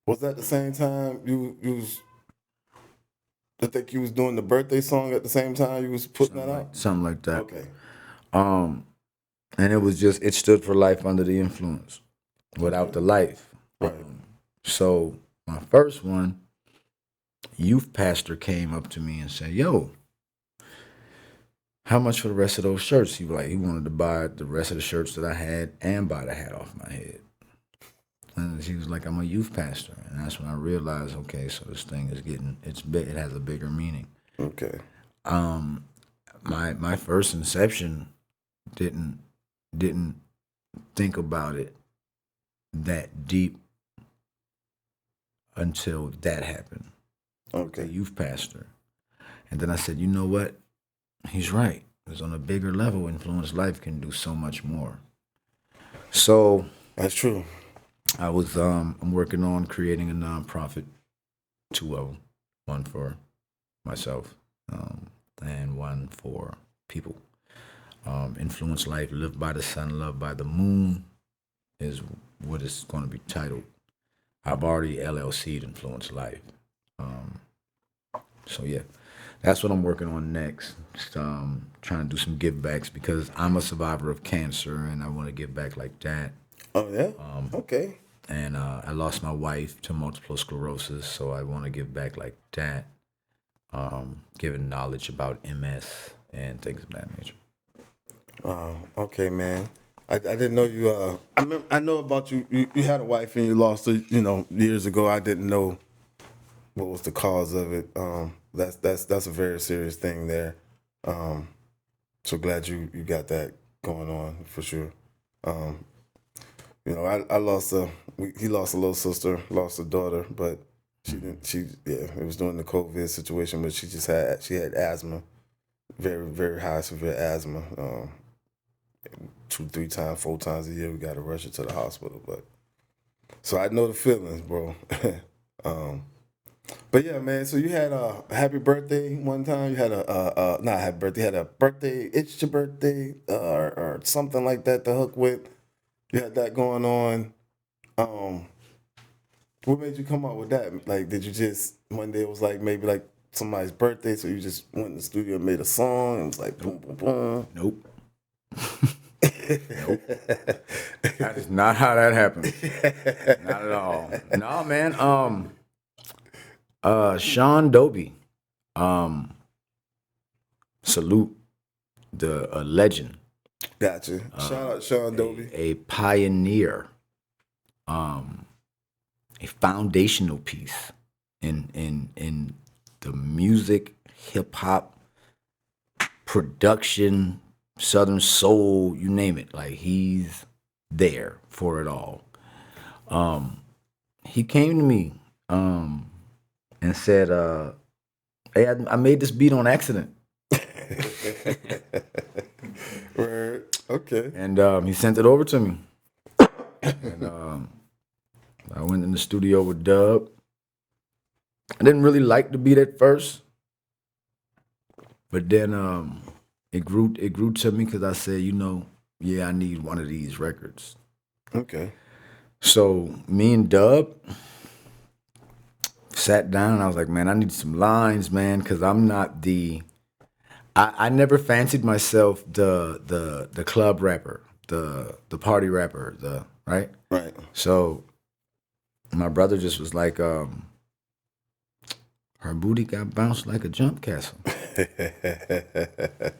Was that the same time you was? I think you was doing the birthday song at the same time you was putting that out. something like that. Okay. Um, and it stood for life under the influence, without the life. Right. So my first one, youth pastor came up to me and said, "Yo, how much for the rest of those shirts?" He wanted to buy the rest of the shirts that I had and buy the hat off my head. And he was like, "I'm a youth pastor," and that's when I realized, okay, so this thing is it has a bigger meaning. Okay. My first inception didn't think about it that deep until that happened. The Okay. youth pastor, and then I said, you know what? He's right. Because on a bigger level, Influence Life can do so much more. So That's true. I'm working on creating a nonprofit, two of them, one for myself, and one for people. Influence Life, Live by the Sun, Love by the Moon is what it's going to be titled. I've already LLC'd Influence Life. So yeah, that's what I'm working on next. Just, trying to do some give backs because I'm a survivor of cancer and I want to give back like that. Oh yeah. Okay. And I lost my wife to multiple sclerosis, so I want to give back like that. Giving knowledge about MS and things of that nature. Okay, man. I didn't know you. I know about you. You had a wife and you lost her. You know, years ago. I didn't know what was the cause of it. That's a very serious thing there. So glad you got that going on for sure. You know, I lost he lost a little sister, lost a daughter, but she didn't. It was during the COVID situation, but she had asthma, very very high severe asthma. 2, 3 times, 4 times a year, we got to rush her to the hospital. But so I know the feelings, bro. But yeah, man. So you had a happy birthday one time. You had not happy birthday. You had a birthday. It's your birthday, or something like that to hook with. You had that going on. What made you come up with that? Like, did you just one day it was like maybe like somebody's birthday, so you just went in the studio and made a song and it was like boom, boom, boom. Nope. Nope. That is not how that happened. Not at all. No, man. Sean Dobie. Salute a legend. Gotcha. Shout out Sean Dobie. A pioneer. A foundational piece in the music, hip hop, production, Southern soul, you name it. Like he's there for it all. He came to me and said, "Hey, I made this beat on accident." Right. Okay. And he sent it over to me. And I went in the studio with Dub. I didn't really like the beat at first, but then it grew to me because I said, I need one of these records. Okay. So me and Dub sat down and I was like, man, I need some lines, man, because I'm not I never fancied myself the club rapper, the party rapper, right? Right. So my brother just was like, her booty got bounced like a jump castle.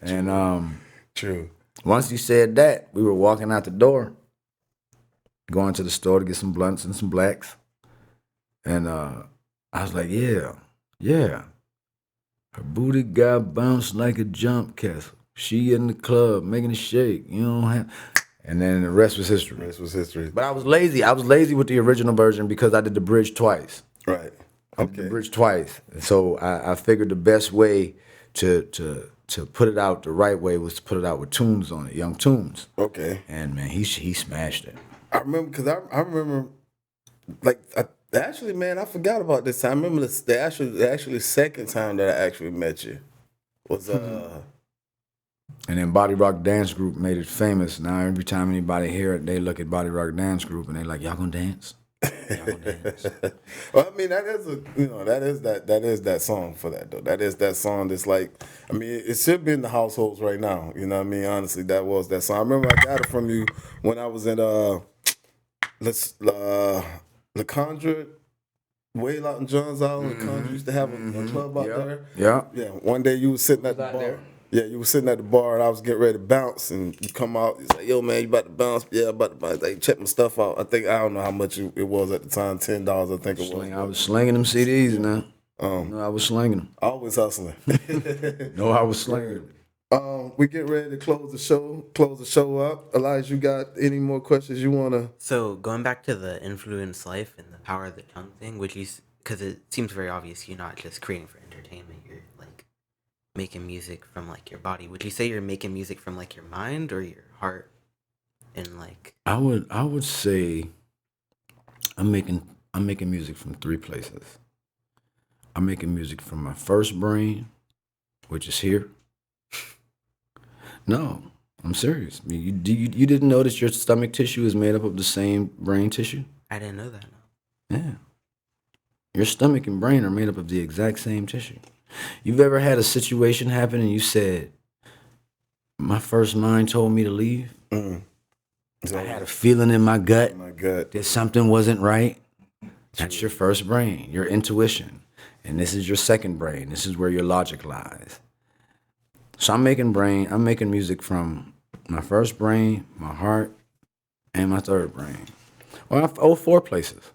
And True. once he said that, we were walking out the door, going to the store to get some blunts and some blacks. And I was like, yeah. Her booty got bounced like a jump castle. She in the club making it shake. And then the rest was history. Rest was history. But I was lazy. I was lazy with the original version because I did the bridge twice. Right. I did the bridge twice. And so I figured the best way to put it out the right way was to put it out with tunes on it, young tunes. Okay. And man, he smashed it. I remember because I remember actually, man, I forgot about this time. I remember the actually second time that I actually met you was And then Body Rock Dance Group made it famous. Now every time anybody hear it, they look at Body Rock Dance Group and they like, y'all gonna dance? Y'all gonna dance? Well, I mean, that is that song for that though. That is that song that's like, I mean, it should be in the households right now. You know what I mean? Honestly, that was that song. I remember I got it from you when I was in La Condra, way out in Johns Island. La Condra used to have a club out there. Yeah. Yeah. One day you was sitting at the bar. there. Yeah, you were sitting at the bar and I was getting ready to bounce and you come out, it's like, yo man, you about to bounce? Yeah, I'm about to bounce. Like, check my stuff out. I don't know how much it was at the time, $10 I think it was. I was slinging them CDs now. No, I was slinging them. Always hustling. No, I was slinging them. We get ready to close the show up. Elijah, you got any more questions you want to? So going back to the influence life and the power of the tongue thing, because it seems very obvious you're not just creating for entertainment, you're like making music from like your body. Would you say you're making music from like your mind or your heart? And like I would say I'm making music from three places. I'm making music from my first brain, which is here. No, I'm serious. You didn't notice your stomach tissue is made up of the same brain tissue? I didn't know that. No. Yeah. Your stomach and brain are made up of the exact same tissue. You've ever had a situation happen and you said, my first mind told me to leave? Mm. I had a feeling in my gut Oh my God. that something wasn't right. That's your first brain, your intuition. And this is your second brain. This is where your logic lies. So I'm making music from my first brain, my heart, and my third brain. Or four places,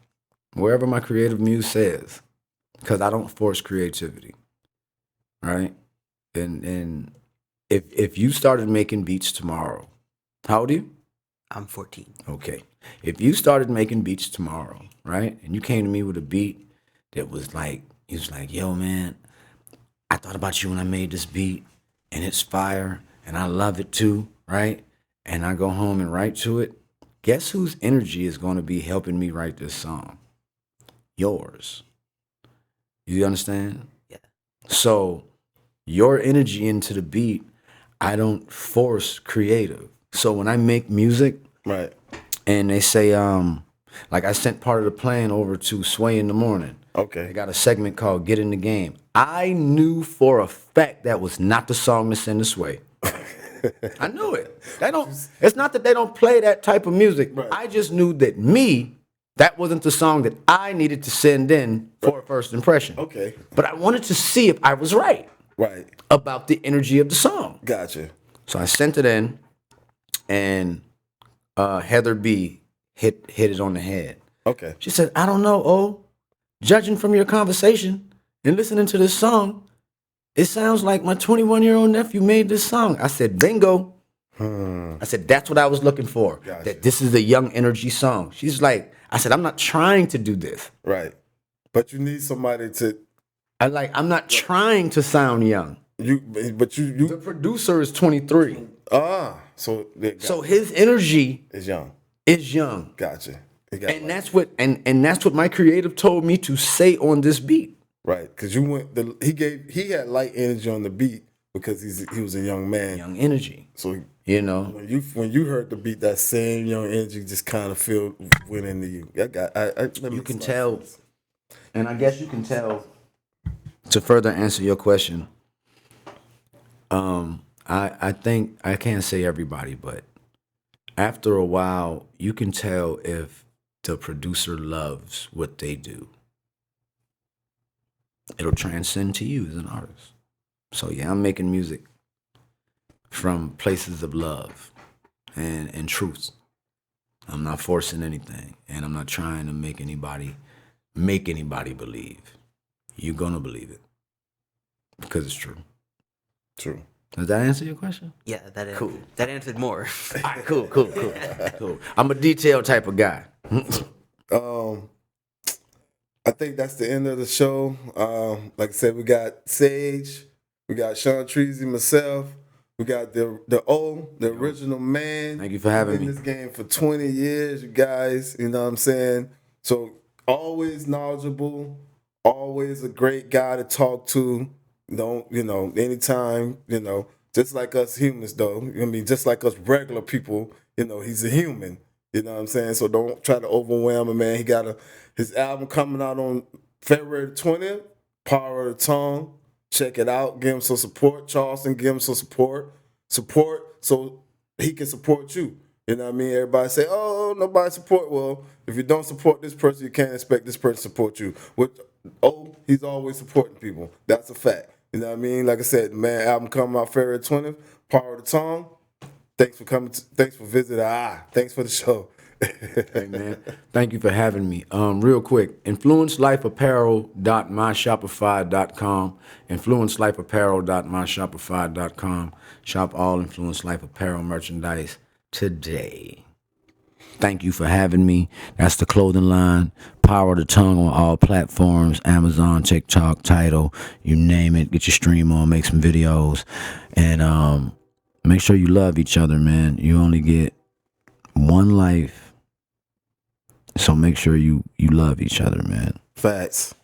wherever my creative muse says, because I don't force creativity, right? And if you started making beats tomorrow, how old are you? I'm 14. Okay. If you started making beats tomorrow, right, and you came to me with a beat that was like, he was like, yo, man, I thought about you when I made this beat, and it's fire, and I love it too, right? And I go home and write to it. Guess whose energy is going to be helping me write this song? Yours. You understand? Yeah. So your energy into the beat, I don't force creative. So when I make music Right. and they say, Like I sent part of the plan over to Sway in the morning. They Okay. got a segment called Get in the Game. I knew for a fact that was not the song to send to Sway. I knew it. They don't. It's not that they don't play that type of music. Right. I just knew that that wasn't the song that I needed to send in for a first impression. Okay. But I wanted to see if I was right Right. about the energy of the song. Gotcha. So I sent it in, and Heather B hit it on the head. Okay. She said, "I don't know. Oh, judging from your conversation and listening to this song, it sounds like my 21-year-old nephew made this song." I said, "Bingo." I said, "That's what I was looking for. Gotcha. That this is a young energy song." She's like, I said, "I'm not trying to do this. Right. But you need somebody to I'm not trying to sound young." but The you producer is 23. so So his energy it's young. is young. Gotcha. It got And that's what that's what my creative told me to say on this beat. right, because you went. He had light energy on the beat because he was a young man. Young energy. So You know. when you heard the beat, that same young energy just kind of went into you. You can tell, and I guess you can tell. To further answer your question, I think I can't say everybody, but after a while, you can tell if the producer loves what they do. It'll transcend to you as an artist. So yeah, I'm making music from places of love and truth. I'm not forcing anything, and I'm not trying to make anybody believe. You're gonna believe it because it's true. True. Does that answer your question? Yeah, that Cool. that answered more. All right, cool. I'm a detailed type of guy. I think that's the end of the show. Like I said, we got Sage, we got Sean Treasy, myself, we got the original man. Thank you for having Been me. in this game for 20 years, you guys. You know what I'm saying? So always knowledgeable, always a great guy to talk to. Anytime, just like us humans though. I mean, just like us regular people, he's a human. You know what I'm saying? So don't try to overwhelm him, man. He got his album coming out on February 20th, Power of the Tongue. Check it out. Give him some support. Charleston, give him some support. Support so he can support you. You know what I mean? Everybody say, oh, nobody support. Well, if you don't support this person, you can't expect this person to support you. He's always supporting people. That's a fact. You know what I mean? Like I said, man, album coming out February 20th, Power of the Tongue. Thanks for coming. Thanks for visiting. Thanks for the show. Hey man, thank you for having me. Real quick, influencelifeapparel.myshopify.com, influencelifeapparel.myshopify.com. Shop all Influence Life Apparel merchandise today. Thank you for having me. That's the clothing line. Power of the Tongue on all platforms. Amazon, TikTok, Tidal, you name it. Get your stream on, make some videos. And make sure you love each other, man. You only get one life. So make sure you love each other, man. Facts.